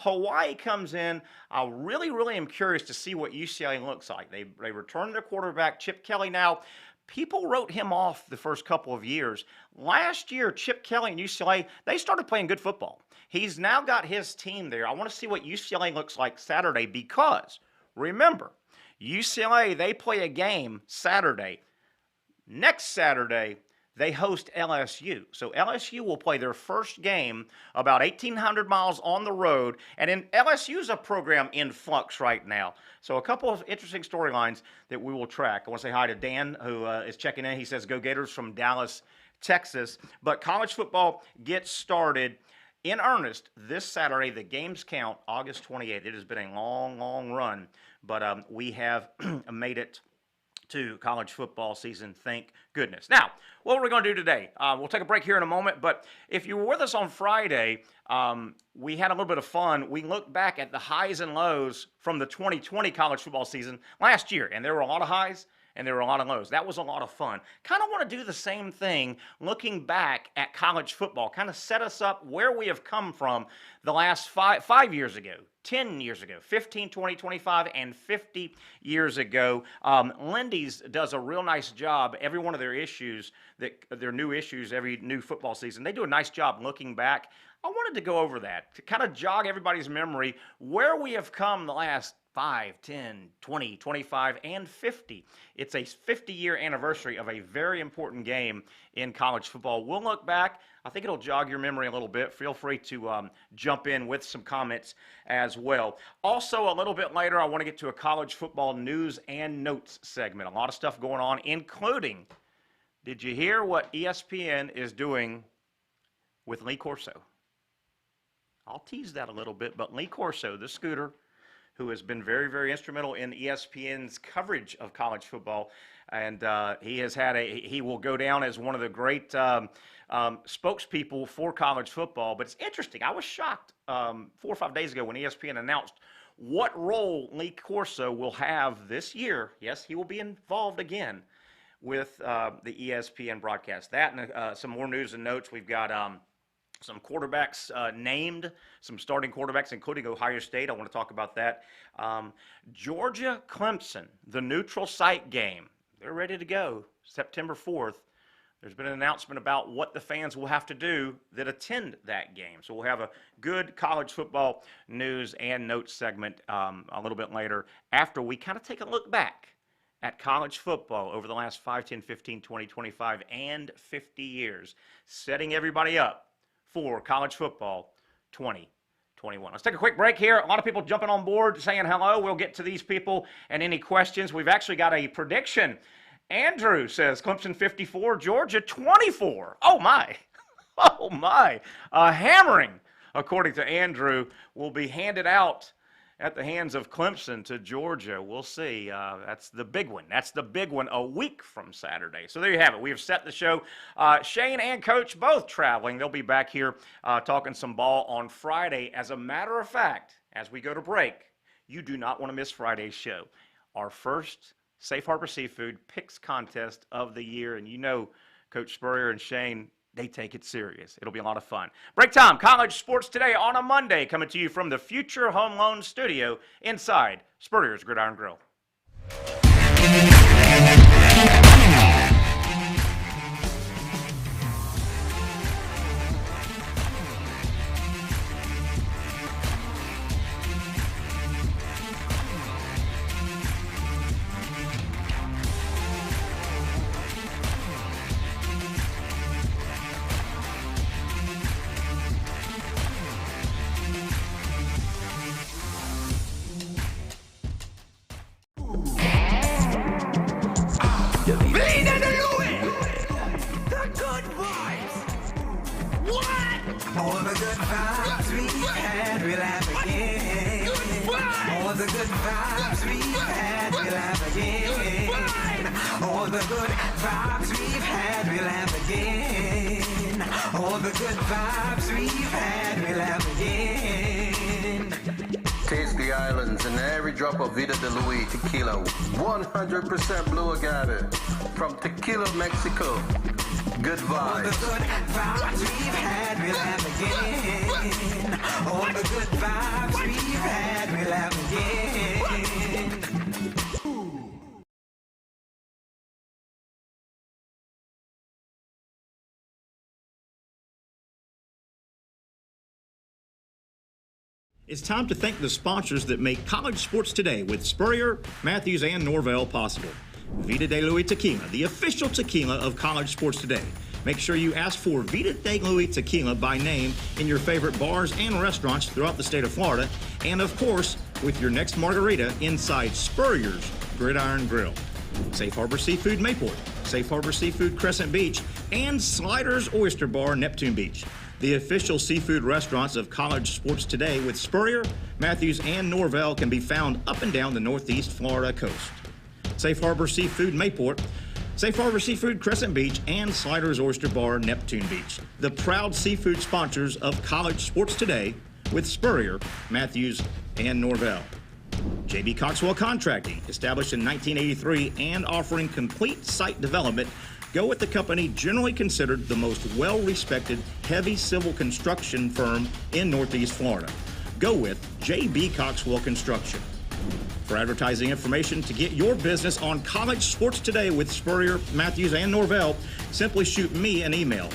Hawaii comes in. I really am curious to see what UCLA looks like. They return their quarterback, Chip Kelly. Now, people wrote him off the first couple of years. Last year, Chip Kelly and UCLA, they started playing good football. He's now got his team there. I want to see what UCLA looks like Saturday because, remember, UCLA, they play a game Saturday. Next Saturday, they host LSU. So LSU will play their first game about 1,800 miles on the road. And then LSU's a program in flux right now. So a couple of interesting storylines that we will track. I want to say hi to Dan, who is checking in. He says, go Gators from Dallas, Texas. But college football gets started in earnest this Saturday. The games count August 28th. It has been a long run. But we have made it to college football season, thank goodness. Now, what we're going to do today, we'll take a break here in a moment, but if you were with us on Friday, we had a little bit of fun. We looked back at the highs and lows from the 2020 college football season last year, and there were a lot of highs and there were a lot of lows. That was a lot of fun. Kind of want to do the same thing looking back at college football, kind of set us up where we have come from the last 5 years ago, 10 years ago, 15, 20, 25, and 50 years ago. Lindy's does a real nice job. Every one of their issues, their new issues, every new football season, they do a nice job looking back. I wanted to go over that, to kind of jog everybody's memory where we have come the last 5, 10, 20, 25, and 50. It's a 50-year anniversary of a very important game in college football. We'll look back. I think it'll jog your memory a little bit. Feel free to jump in with some comments as well. Also, a little bit later, I want to get to a college football news and notes segment. A lot of stuff going on, including, did you hear what ESPN is doing with Lee Corso? I'll tease that a little bit, but Lee Corso, the Scooter, who has been very instrumental in ESPN's coverage of college football, and he will go down as one of the great spokespeople for college football. But it's interesting. I was shocked 4 or 5 days ago when ESPN announced what role Lee Corso will have this year. Yes, he will be involved again with the ESPN broadcast. That and some more news and notes. We've got some quarterbacks named, some starting quarterbacks, including Ohio State. I want to talk about that. Georgia Clemson, the neutral site game. They're ready to go September 4th. There's been an announcement about what the fans will have to do that attend that game. So we'll have a good college football news and notes segment a little bit later after we kind of take a look back at college football over the last 5, 10, 15, 20, 25, and 50 years, setting everybody up for college football 2021. Let's take a quick break here. A lot of people jumping on board, saying hello. We'll get to these people and any questions. We've actually got a prediction. Andrew says Clemson 54, Georgia 24. Oh, my. Oh, my. A hammering, according to Andrew, will be handed out at the hands of Clemson to Georgia. We'll see. That's the big one. That's the big one a week from Saturday. So there you have it. We have set the show. Shane and Coach both traveling. They'll be back here talking some ball on Friday. As a matter of fact, as we go to break, you do not want to miss Friday's show. Our first Safe Harbor Seafood Picks contest of the year. And you know Coach Spurrier and Shane, they take it serious. It'll be a lot of fun. Break time, college sports today on a Monday, coming to you from the Future Home Loan Studio inside Spurrier's Gridiron Grill. Taste the islands and every drop of Vida de Luis tequila. 100% blue agave from Tequila, Mexico. Good vibes. All the good vibes we've had, we'll have again. All the good vibes It's time to thank the sponsors that make college sports today with Spurrier, Matthews, and Norvell possible. Vida de Luis Tequila, the official tequila of college sports today. Make sure you ask for Vida de Luis Tequila by name in your favorite bars and restaurants throughout the state of Florida. And of course, with your next margarita inside Spurrier's Gridiron Grill. Safe Harbor Seafood Mayport, Safe Harbor Seafood Crescent Beach, and Sliders Oyster Bar Neptune Beach. The official seafood restaurants of college sports today with Spurrier, Matthews, and Norvell can be found up and down the Northeast Florida coast. Safe Harbor Seafood Mayport, Safe Harbor Seafood Crescent Beach, and Sliders Oyster Bar Neptune Beach. The proud seafood sponsors of college sports today with Spurrier, Matthews, and Norvell. J.B. Coxwell Contracting, established in 1983 and offering complete site development, go with the company generally considered the most well-respected heavy civil construction firm in Northeast Florida. Go with J.B. Coxwell Construction. For advertising information to get your business on college sports today with Spurrier, Matthews, and Norvell, simply shoot me an email,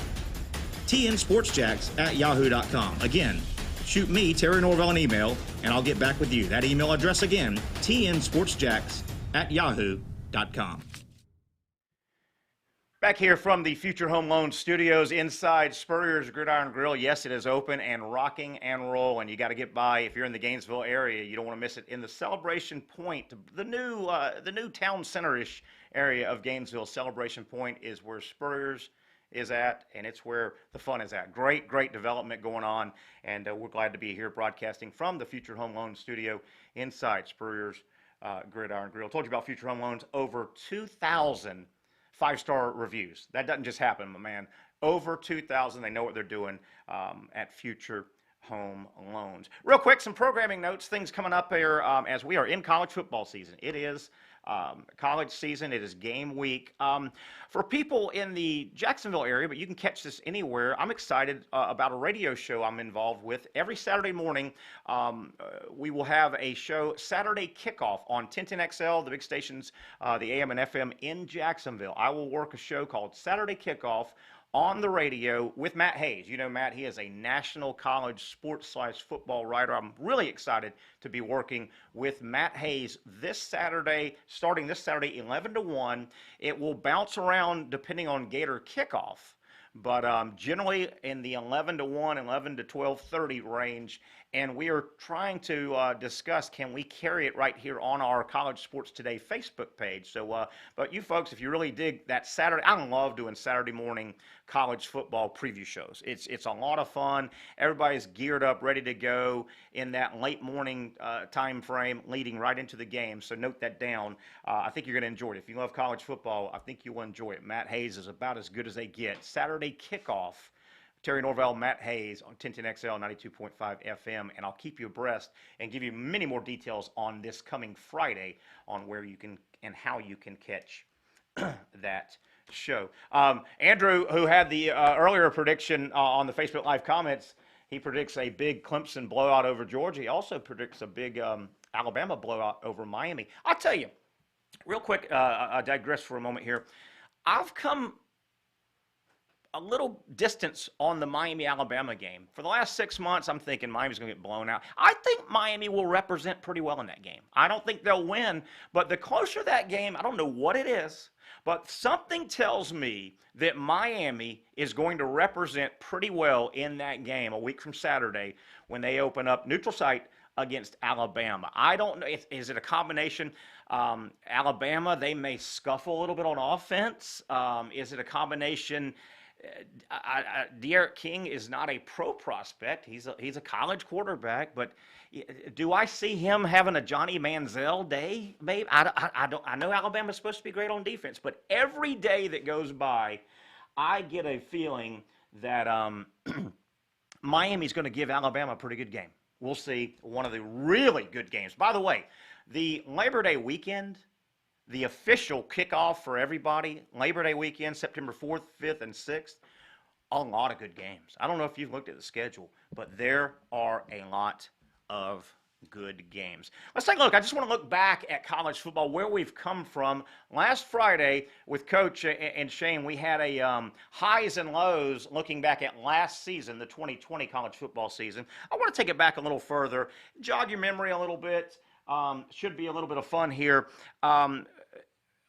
tnsportsjacks@yahoo.com. Again, shoot me, Terry Norvell, an email, and I'll get back with you. That email address again, tnsportsjacks@yahoo.com. Back here from the Future Home Loan Studios inside Spurrier's Gridiron Grill. Yes, it is open and rocking and rolling. You got to get by if you're in the Gainesville area. You don't want to miss it. In the Celebration Point, the new town center-ish area of Gainesville, Celebration Point is where Spurrier's is at, and it's where the fun is at. Great development going on, and we're glad to be here broadcasting from the Future Home Loan Studio inside Spurrier's Gridiron Grill. I told you about Future Home Loans. Over 2,000 5-star reviews. That doesn't just happen, my man. Over 2,000. They know what they're doing at Future Home Loans. Real quick, some programming notes, things coming up here as we are in college football season. It is college season. It is game week. For people in the Jacksonville area, but you can catch this anywhere, I'm excited about a radio show I'm involved with. Every Saturday morning, we will have a show, Saturday Kickoff, on 1010XL, the big stations, the AM and FM in Jacksonville. I will work a show called Saturday Kickoff on the radio with Matt Hayes. You know Matt, he is a national college sports/football writer. I'm really excited to be working with Matt Hayes this Saturday, starting this Saturday, 11 to 1. It will bounce around depending on Gator kickoff, but generally in the 11 to 1, 11 to 12:30 range. And we are trying to discuss, can we carry it right here on our College Sports Today Facebook page? So, but you folks, if you really dig that Saturday, I love doing Saturday morning college football preview shows. It's a lot of fun. Everybody's geared up, ready to go in that late morning time frame leading right into the game. So note that down. I think you're going to enjoy it. If you love college football, I think you will enjoy it. Matt Hayes is about as good as they get. Saturday Kickoff. Terry Norvell, Matt Hayes on 1010XL 92.5 FM, and I'll keep you abreast and give you many more details on this coming Friday on where you can and how you can catch that show. Andrew, who had the earlier prediction on the Facebook Live comments, he predicts a big Clemson blowout over Georgia. He also predicts a big Alabama blowout over Miami. I'll tell you, real quick, I digress for a moment here. I've come a little distance on the Miami-Alabama game. For the last 6 months, I'm thinking Miami's going to get blown out. I think Miami will represent pretty well in that game. I don't think they'll win, but the closer that game, I don't know what it is, but something tells me that Miami is going to represent pretty well in that game a week from Saturday when they open up neutral site against Alabama. I don't know. Is it a combination? Alabama, they may scuffle a little bit on offense. Is it a combination? De'Aaron King is not a pro prospect. He's a college quarterback, but do I see him having a Johnny Manziel day, babe? I know Alabama's supposed to be great on defense, but every day that goes by, I get a feeling that Miami's going to give Alabama a pretty good game. We'll see. One of the really good games. By the way, the Labor Day weekend, the official kickoff for everybody, Labor Day weekend, September 4th, 5th, and 6th, a lot of good games. I don't know if you've looked at the schedule, but there are a lot of good games. Let's take a look. I just want to look back at college football, where we've come from. Last Friday with Coach and Shane, we had a highs and lows looking back at last season, the 2020 college football season. I want to take it back a little further, jog your memory a little bit. Should be a little bit of fun here.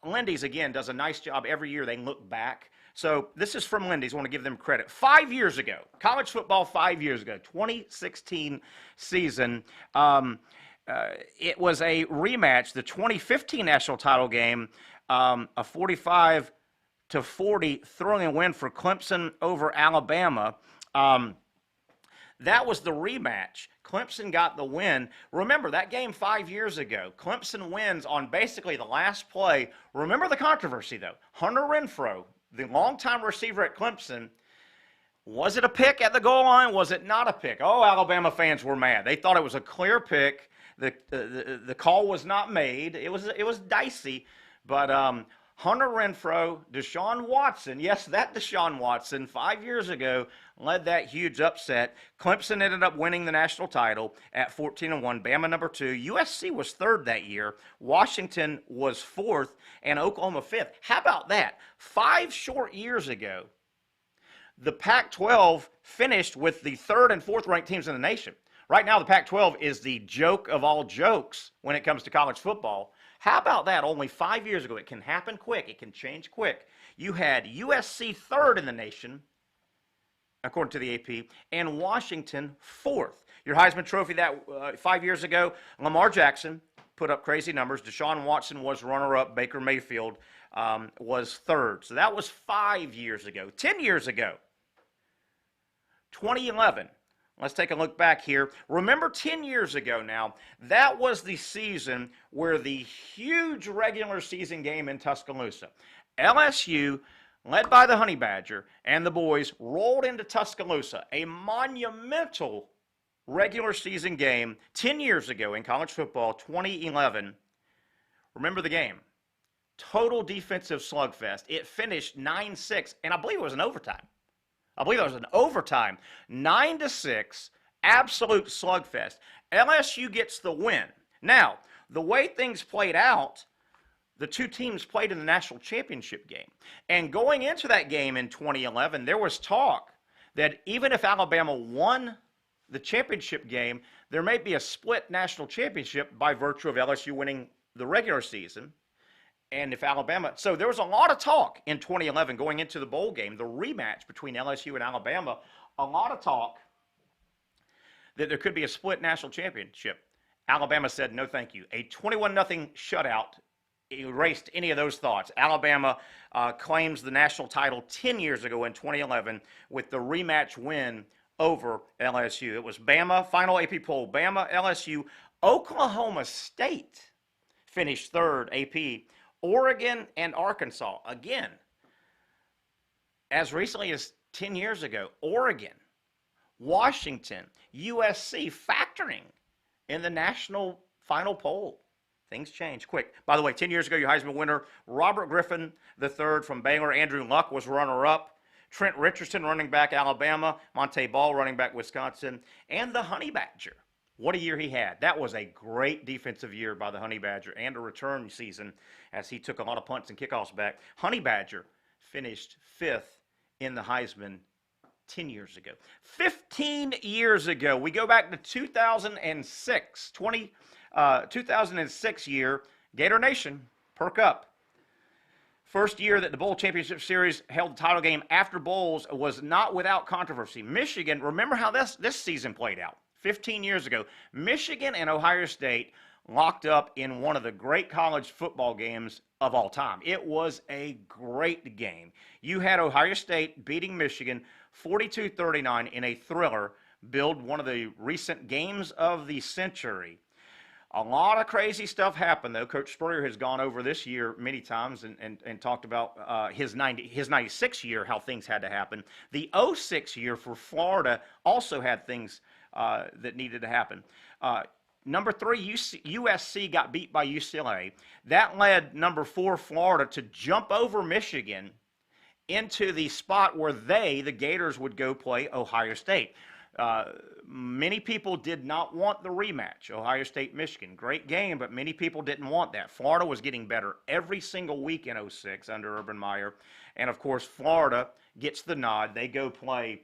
Lindy's, again, does a nice job every year. They look back. So this is from Lindy's. I want to give them credit. 5 years ago, college football 5 years ago, 2016 season, it was a rematch, the 2015 national title game, a 45-40 thrilling win for Clemson over Alabama. That was the rematch. Clemson got the win. Remember, that game 5 years ago, Clemson wins on basically the last play. Remember the controversy, though. Hunter Renfrow, the longtime receiver at Clemson, was it a pick at the goal line? Was it not a pick? Oh, Alabama fans were mad. They thought it was a clear pick. The call was not made. It was dicey, but Hunter Renfrow, Deshaun Watson, yes, that Deshaun Watson, 5 years ago, led that huge upset. Clemson ended up winning the national title at 14-1. Bama number 2. USC was 3rd that year. Washington was 4th, and Oklahoma 5th. How about that? 5 short years ago, the Pac-12 finished with the 3rd and 4th ranked teams in the nation. Right now, the Pac-12 is the joke of all jokes when it comes to college football. How about that? Only 5 years ago. It can happen quick. It can change quick. You had USC 3rd in the nation, according to the AP, and Washington 4th. Your Heisman Trophy that 5 years ago, Lamar Jackson put up crazy numbers. Deshaun Watson was runner-up. Baker Mayfield was 3rd. So that was 5 years ago. 10 years ago, 2011. Let's take a look back here. Remember 10 years ago now, that was the season where the huge regular season game in Tuscaloosa. LSU, led by the Honey Badger and the boys, rolled into Tuscaloosa, a monumental regular season game 10 years ago in college football, 2011. Remember the game. Total defensive slugfest. It finished 9-6, and I believe it was an overtime. 9-6, absolute slugfest. LSU gets the win. Now, the way things played out, the two teams played in the national championship game. And going into that game in 2011, there was talk that even if Alabama won the championship game, there may be a split national championship by virtue of LSU winning the regular season. And if Alabama, so there was a lot of talk in 2011 going into the bowl game, the rematch between LSU and Alabama, a lot of talk that there could be a split national championship. Alabama said, no, thank you. A 21-0 shutout erased any of those thoughts. Alabama claims the national title 10 years ago in 2011 with the rematch win over LSU. It was Bama, final AP poll, Bama, LSU, Oklahoma State finished 3rd AP. Oregon and Arkansas, again, as recently as 10 years ago, Oregon, Washington, USC factoring in the national final poll. Things change quick. By the way, 10 years ago, your Heisman winner, Robert Griffin III from Baylor. Andrew Luck was runner-up. Trent Richardson, running back, Alabama. Monte Ball, running back, Wisconsin. And the Honey Badger. What a year he had. That was a great defensive year by the Honey Badger and a return season as he took a lot of punts and kickoffs back. Honey Badger finished 5th in the Heisman 10 years ago. 15 years ago, we go back to 2006, 2006 year, Gator Nation, perk up. First year that the Bowl Championship Series held the title game after bowls was not without controversy. Michigan, remember how this season played out. 15 years ago, Michigan and Ohio State locked up in one of the great college football games of all time. It was a great game. You had Ohio State beating Michigan 42-39 in a thriller, billed one of the recent games of the century. A lot of crazy stuff happened, though. Coach Spurrier has gone over this year many times and talked about his 96 year, how things had to happen. The 06 year for Florida also had things that needed to happen. Number 3, USC got beat by UCLA. That led number 4, Florida, to jump over Michigan into the spot where the Gators, would go play Ohio State. Many people did not want the rematch. Ohio State, Michigan, great game, but many people didn't want that. Florida was getting better every single week in 06 under Urban Meyer. And of course, Florida gets the nod. They go play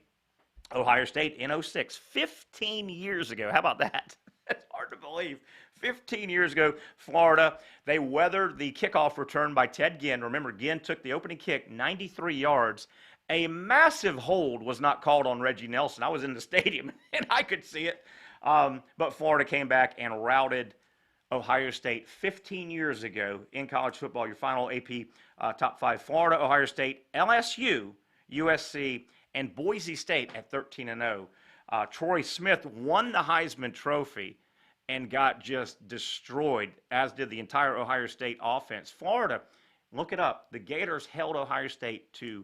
Ohio State in 06, 15 years ago. How about that? It's hard to believe. 15 years ago, Florida, they weathered the kickoff return by Ted Ginn. Remember, Ginn took the opening kick, 93 yards. A massive hold was not called on Reggie Nelson. I was in the stadium, and I could see it. But Florida came back and routed Ohio State 15 years ago in college football. Your final AP top 5, Florida, Ohio State, LSU, USC, and Boise State at 13-0. Troy Smith won the Heisman Trophy and got just destroyed, as did the entire Ohio State offense. Florida, look it up, the Gators held Ohio State to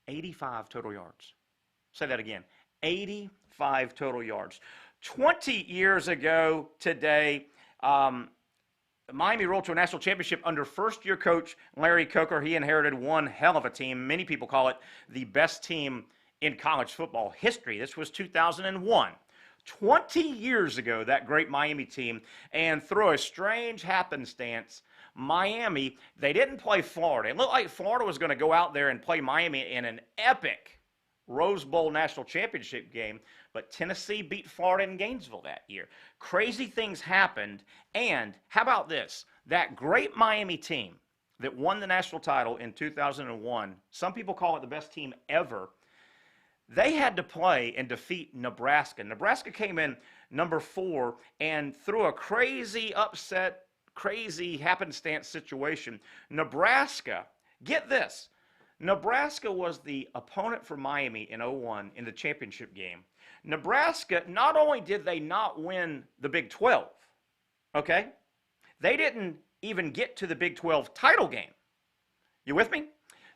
85 total yards. Say that again, 85 total yards. 20 years ago today, Miami rolled to a national championship under first-year coach Larry Coker. He inherited one hell of a team. Many people call it the best team in college football history. This was 2001. 20 years ago, that great Miami team, and through a strange happenstance, Miami, they didn't play Florida. It looked like Florida was going to go out there and play Miami in an epic Rose Bowl national championship game, but Tennessee beat Florida in Gainesville that year. Crazy things happened, and how about this? That great Miami team that won the national title in 2001, some people call it the best team ever, they had to play and defeat Nebraska. Nebraska came in number 4, and through a crazy upset, crazy happenstance situation, Nebraska, get this, Nebraska was the opponent for Miami in 01 in the championship game. Nebraska, not only did they not win the Big 12, okay, they didn't even get to the Big 12 title game. You with me?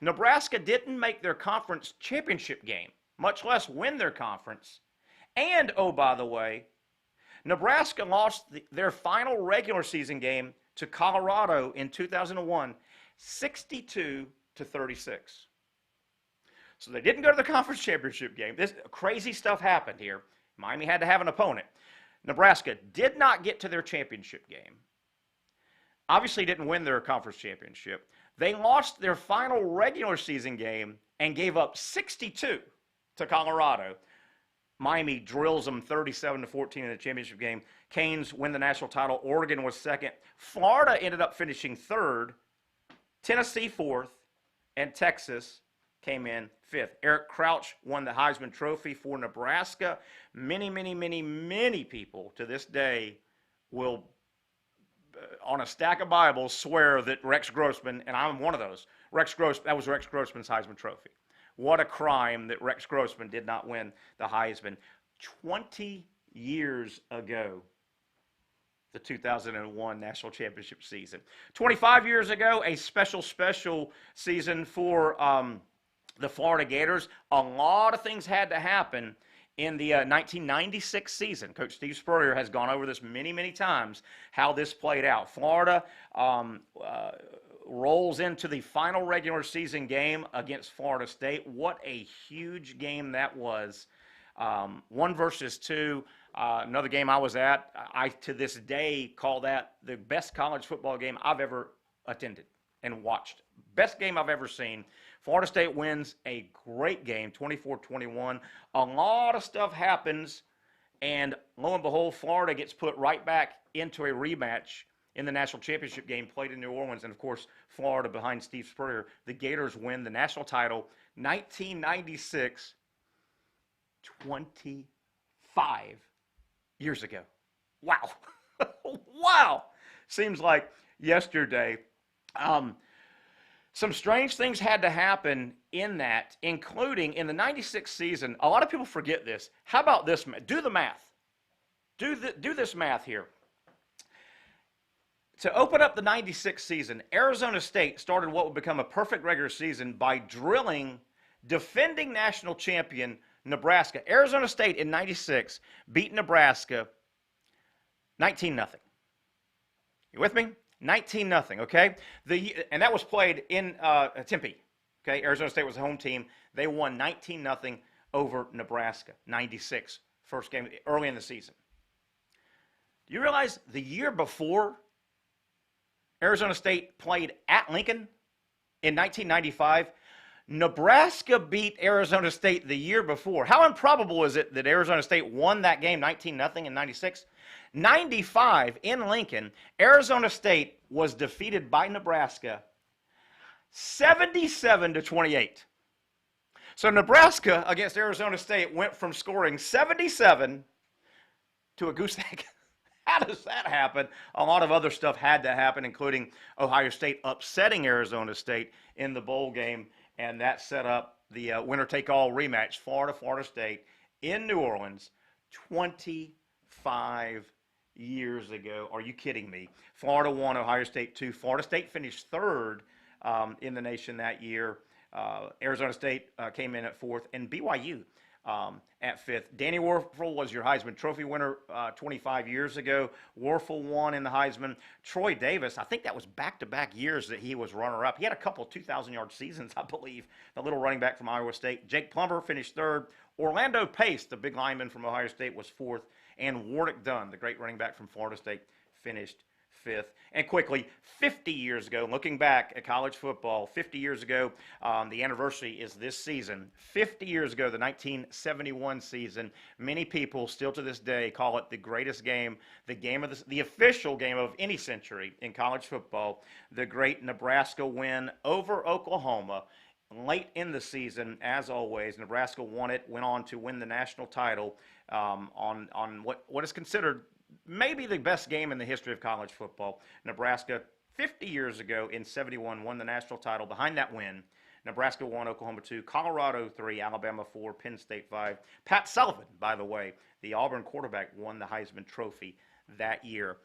Nebraska didn't make their conference championship game, much less win their conference. And, oh, by the way, Nebraska lost their final regular season game to Colorado in 2001, 62-36. So they didn't go to the conference championship game. This crazy stuff happened here. Miami had to have an opponent. Nebraska did not get to their championship game. Obviously didn't win their conference championship. They lost their final regular season game and gave up 62 to Colorado. Miami drills them 37-14 in the championship game. Canes win the national title. Oregon was second. Florida ended up finishing third. Tennessee fourth. And Texas came in fifth. Eric Crouch won the Heisman Trophy for Nebraska. Many, many, many, many people to this day will, on a stack of Bibles, swear that Rex Grossman, and I'm one of those, that was Rex Grossman's Heisman Trophy. What a crime that Rex Grossman did not win the Heisman. 20 years ago, the 2001 national championship season. 25 years ago, a special season for the Florida Gators. A lot of things had to happen in the 1996 season. Coach Steve Spurrier has gone over this many, many times, how this played out. Florida rolls into the final regular season game against Florida State. What a huge game that was. 1 versus 2. Another game I was at, I to this day call that the best college football game I've ever attended and watched. Best game I've ever seen. Florida State wins a great game, 24-21. A lot of stuff happens, and lo and behold, Florida gets put right back into a rematch in the national championship game played in New Orleans. And, of course, Florida behind Steve Spurrier. The Gators win the national title, 1996, 25 years ago. Wow. Wow. Seems like yesterday. Some strange things had to happen in that, including in the 96 season. A lot of people forget this. How about this? Do the math. Do this math here. To open up the 96 season, Arizona State started what would become a perfect regular season by drilling defending national champion Nebraska. Arizona State in 96 beat Nebraska 19-0. You with me? 19-0, okay? And that was played in Tempe, okay? Arizona State was the home team. They won 19-0 over Nebraska, 96, first game early in the season. Do you realize the year before Arizona State played at Lincoln in 1995, Nebraska beat Arizona State the year before? How improbable is it that Arizona State won that game 19-0 in 96? 95 in Lincoln, Arizona State was defeated by Nebraska 77-28. So Nebraska against Arizona State went from scoring 77 to a goose egg. How does that happen? A lot of other stuff had to happen, including Ohio State upsetting Arizona State in the bowl game, and that set up the winner-take-all rematch, Florida State in New Orleans 25 years ago. Are you kidding me? Florida won, Ohio State 2. Florida State finished third in the nation that year. Arizona State came in at fourth, and BYU at fifth. Danny Wuerffel was your Heisman Trophy winner 25 years ago. Wuerffel won in the Heisman. Troy Davis, I think that was back-to-back years that he was runner-up. He had a couple of 2,000-yard seasons, I believe, the little running back from Iowa State. Jake Plummer finished third. Orlando Pace, the big lineman from Ohio State, was fourth. And Warrick Dunn, the great running back from Florida State, finished fifth. And quickly, 50 years ago, looking back at college football, 50 years ago, the anniversary is this season. 50 years ago, the 1971 season, many people still to this day call it the greatest game, the official game of any century in college football, the great Nebraska win over Oklahoma. Late in the season, as always, Nebraska won it, went on to win the national title on what is considered maybe the best game in the history of college football. Nebraska, 50 years ago in 71, won the national title. Behind that win, Nebraska 1, Oklahoma 2, Colorado 3, Alabama 4, Penn State 5. Pat Sullivan, by the way, the Auburn quarterback, won the Heisman Trophy that year.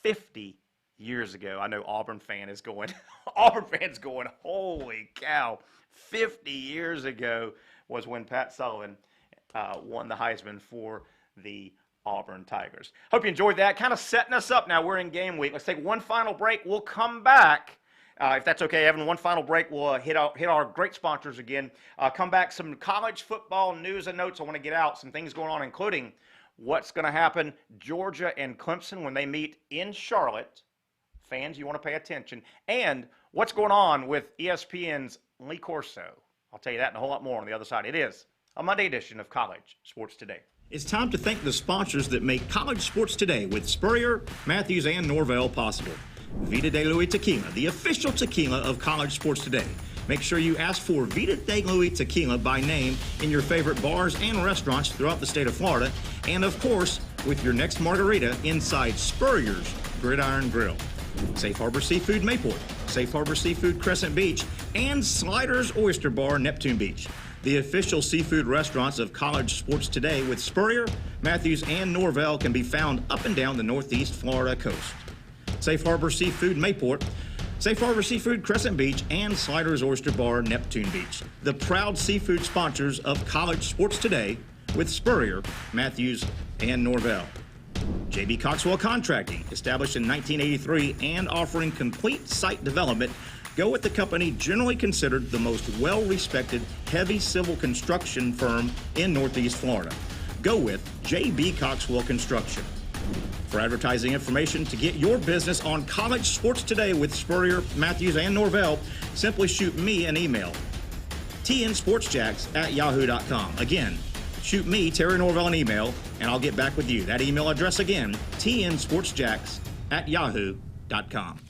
50 years ago. I know Auburn fans going, holy cow. 50 years ago was when Pat Sullivan won the Heisman for the Auburn Tigers. Hope you enjoyed that. Kind of setting us up now. We're in game week. Let's take one final break. We'll come back. If that's okay, Evan, one final break. We'll hit our great sponsors again. Come back, some college football news and notes I want to get out. Some things going on, including what's going to happen Georgia and Clemson when they meet in Charlotte. Fans, you want to pay attention. And what's going on with ESPN's Lee Corso. I'll tell you that and a whole lot more on the other side. It is a Monday edition of College Sports Today. It's time to thank the sponsors that make College Sports Today with Spurrier, Matthews, and Norvell possible. Vida de Luis Tequila, the official tequila of College Sports Today. Make sure you ask for Vida de Luis Tequila by name in your favorite bars and restaurants throughout the state of Florida. And, of course, with your next margarita inside Spurrier's Gridiron Grill. Safe Harbor Seafood Mayport, Safe Harbor Seafood Crescent Beach, and Sliders Oyster Bar Neptune Beach. The official seafood restaurants of College Sports Today with Spurrier, Matthews, and Norvell can be found up and down the northeast Florida coast. Safe Harbor Seafood Mayport, Safe Harbor Seafood Crescent Beach, and Sliders Oyster Bar Neptune Beach. The proud seafood sponsors of College Sports Today with Spurrier, Matthews, and Norvell. J.B. Coxwell Contracting, established in 1983 and offering complete site development. Go with the company generally considered the most well-respected heavy civil construction firm in Northeast Florida. Go with J.B. Coxwell Construction. For advertising information to get your business on College Sports Today with Spurrier, Matthews, and Norvell, simply shoot me an email, tnsportsjacks@yahoo.com. Again, shoot me, Terry Norvell, an email, and I'll get back with you. That email address again, tnsportsjacks@yahoo.com.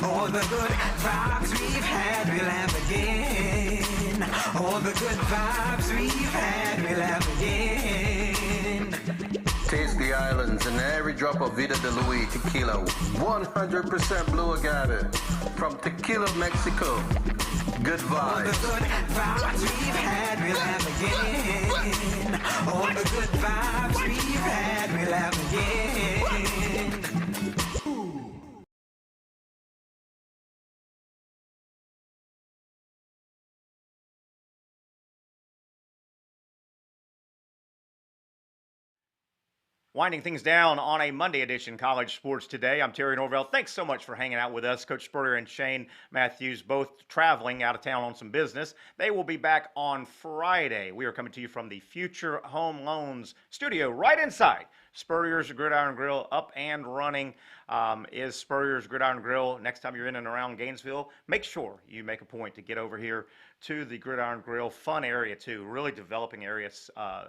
All the good vibes we've had, we'll have again. All the good vibes we've had, we'll have again. Taste the islands and every drop of Vida de Luis tequila. 100% blue agave from Tequila, Mexico. Good All the vibes. good vibes we've had, we'll have again. All the good vibes we've had, we'll have again. Winding things down on a Monday edition College Sports Today. I'm Terry Norvell. Thanks so much for hanging out with us. Coach Spurrier and Shane Matthews both traveling out of town on some business. They will be back on Friday. We are coming to you from the Future Home Loans studio right inside Spurrier's Gridiron Grill, up and running. Is Spurrier's Gridiron Grill. Next time you're in and around Gainesville, make sure you make a point to get over here to the Gridiron Grill. Fun area too, really developing area.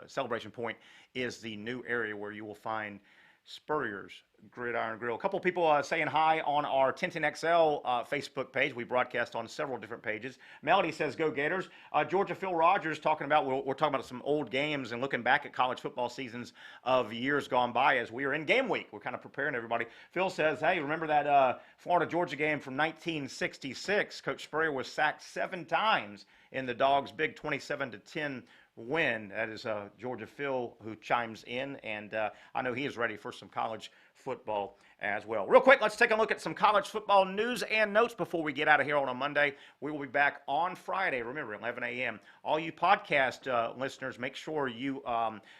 Celebration Point is the new area where you will find Spurrier's Gridiron Grill. A couple people saying hi on our 1010XL Facebook page. We broadcast on several different pages. Melody says, "Go Gators." Georgia Phil Rogers talking about, we're talking about some old games and looking back at college football seasons of years gone by as we are in game week. We're kind of preparing everybody. Phil says, "Hey, remember that Florida-Georgia game from 1966? Coach Spurrier was sacked 7 times in the Dogs' big 27-10 win." That is Georgia Phil who chimes in, and I know he is ready for some college football as well. Real quick, let's take a look at some college football news and notes before we get out of here on a Monday. We will be back on Friday, remember, 11 a.m. All you podcast listeners, make sure you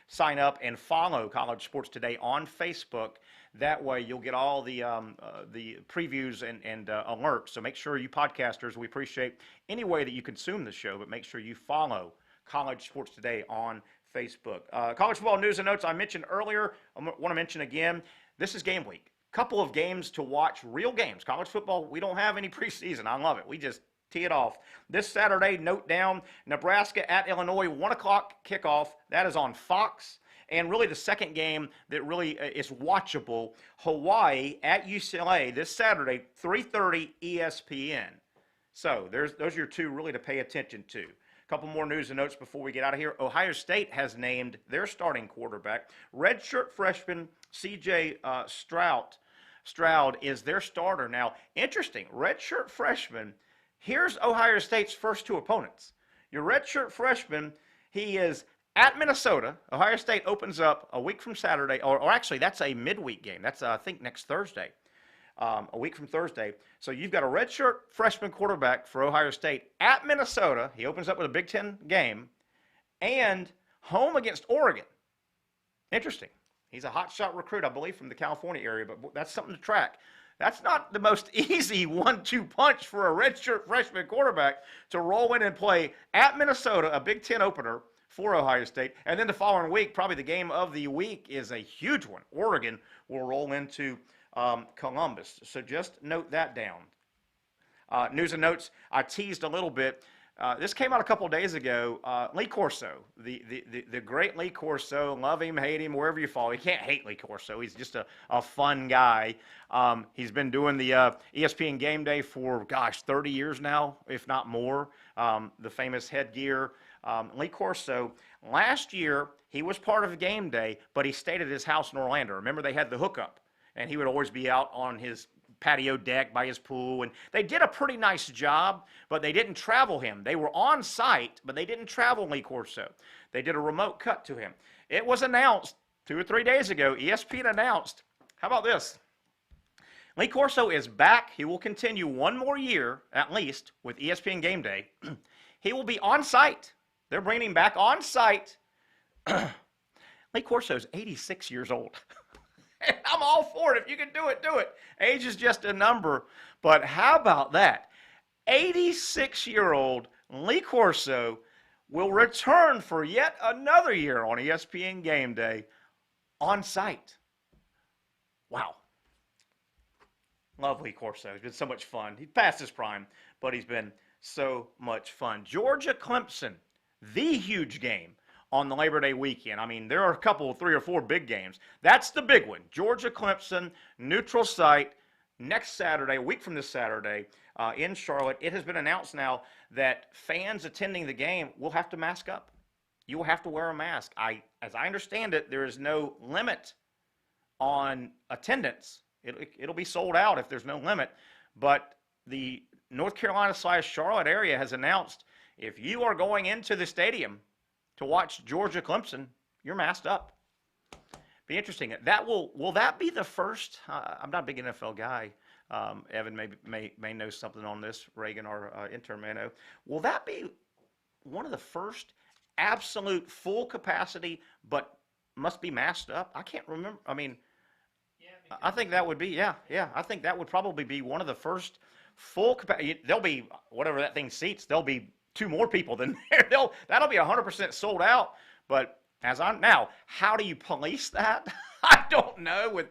sign up and follow College Sports Today on Facebook. That way you'll get all the previews and alerts. So make sure you podcasters, we appreciate any way that you consume the show, but make sure you follow College Sports Today on Facebook. College football news and notes I mentioned earlier, I want to mention again, this is game week. Couple of games to watch, real games. College football, we don't have any preseason. I love it. We just tee it off. This Saturday, note down, Nebraska at Illinois, 1 o'clock kickoff. That is on Fox. And really the second game that really is watchable, Hawaii at UCLA this Saturday, 3:30 ESPN. So those are your two really to pay attention to. A couple more news and notes before we get out of here. Ohio State has named their starting quarterback. Redshirt freshman C.J. Stroud is their starter. Now, interesting, redshirt freshman, here's Ohio State's first 2 opponents. Your redshirt freshman, he is at Minnesota. Ohio State opens up a week from Saturday, or actually that's a midweek game. That's, I think, next Thursday. A week from Thursday. So you've got a redshirt freshman quarterback for Ohio State at Minnesota. He opens up with a Big Ten game and home against Oregon. Interesting. He's a hotshot recruit, I believe, from the California area, but that's something to track. That's not the most easy 1-2 punch for a redshirt freshman quarterback to roll in and play at Minnesota, a Big Ten opener for Ohio State. And then the following week, probably the game of the week is a huge one. Oregon will roll into Columbus. So just note that down. News and notes, I teased a little bit. This came out a couple days ago. Lee Corso, the great Lee Corso, love him, hate him, wherever you fall. You can't hate Lee Corso. He's just a fun guy. He's been doing the ESPN Game Day for, 30 years now, if not more. The famous headgear. Lee Corso, last year, he was part of Game Day, but he stayed at his house in Orlando. Remember, they had the hookup, and he would always be out on his patio deck by his pool, and they did a pretty nice job, but they didn't travel him. They were on site, but they didn't travel Lee Corso. They did a remote cut to him. It was announced 2 or 3 days ago, ESPN announced, how about this? Lee Corso is back. He will continue 1 more year, at least, with ESPN Game Day. He will be on site. They're bringing him back on site. Lee Corso's 86 years old. I'm all for it. If you can do it, do it. Age is just a number. But how about that? 86-year-old Lee Corso will return for yet another year on ESPN Game Day on site. Wow. Love Lee Corso. It's been so much fun. He's past his prime, but he's been so much fun. Georgia Clemson, the huge game on the Labor Day weekend. I mean, there are a couple, 3 or 4 big games. That's the big one. Georgia Clemson, neutral site. next Saturday, a week from this Saturday, in Charlotte, it has been announced now that fans attending the game will have to mask up. You will have to wear a mask. As I understand it, there is no limit on attendance. It'll be sold out if there's no limit. But the North Carolina/Charlotte area has announced if you are going into the stadium to watch Georgia Clemson, you're masked up. Be interesting. Will that be the first? I'm not a big NFL guy. Evan may know something on this. Reagan, our intern, may know. Will that be one of the first absolute full capacity, but must be masked up? I can't remember. I mean, I think that would be, yeah. I think that would probably be one of the first full capacity. There'll be, whatever that thing seats, there'll be 2 more people than there. That'll be 100% sold out. But now, how do you police that? I don't know, with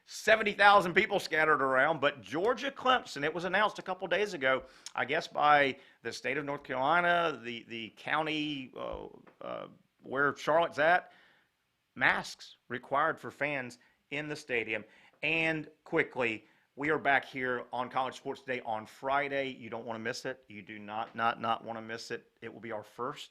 70,000 people scattered around. But Georgia Clemson, it was announced a couple days ago, I guess by the state of North Carolina, the county where Charlotte's at, masks required for fans in the stadium. And quickly, we are back here on College Sports Today on Friday. You don't want to miss it. You do not want to miss it. It will be our first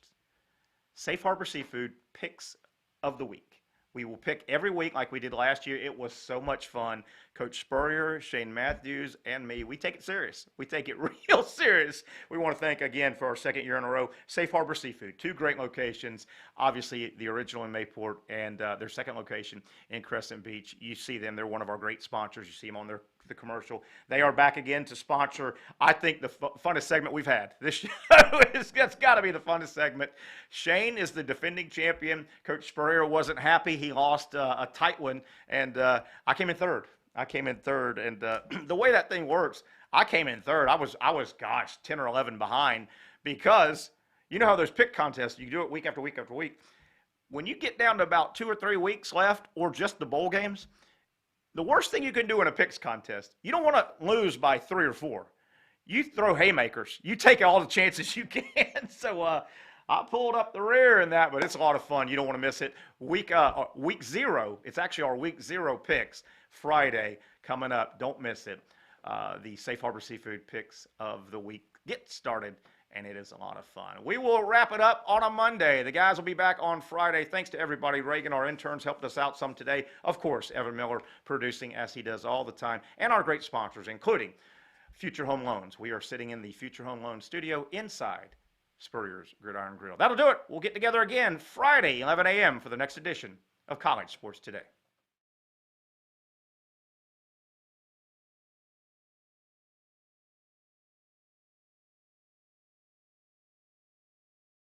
Safe Harbor Seafood Picks of the Week. We will pick every week like we did last year. It was so much fun. Coach Spurrier, Shane Matthews, and me, we take it serious. We take it real serious. We want to thank again for our second year in a row, Safe Harbor Seafood. 2 great locations. Obviously, the original in Mayport and their second location in Crescent Beach. You see them. They're one of our great sponsors. You see them on the commercial. They are back again to sponsor, I think, the funnest segment we've had. This show it's got to be the funnest segment. Shane is the defending champion. Coach Spurrier wasn't happy. He lost a tight one, and I came in third. And the way that thing works, I came in third. I was, gosh, 10 or 11 behind, because you know how there's pick contests. You do it week after week after week. When you get down to about 2 or 3 weeks left, or just the bowl games, the worst thing you can do in a picks contest, you don't want to lose by 3 or 4. You throw haymakers. You take all the chances you can. So I pulled up the rear in that, but it's a lot of fun. You don't want to miss it. Week 0, it's actually our week 0 picks, Friday coming up. Don't miss it. The Safe Harbor Seafood Picks of the Week get started, and it is a lot of fun. We will wrap it up on a Monday. The guys will be back on Friday. Thanks to everybody. Reagan, our interns, helped us out some today. Of course, Evan Miller producing, as he does all the time, and our great sponsors, including Future Home Loans. We are sitting in the Future Home Loans studio inside Spurrier's Gridiron Grill. That'll do it. We'll get together again Friday, 11 a.m. for the next edition of College Sports Today.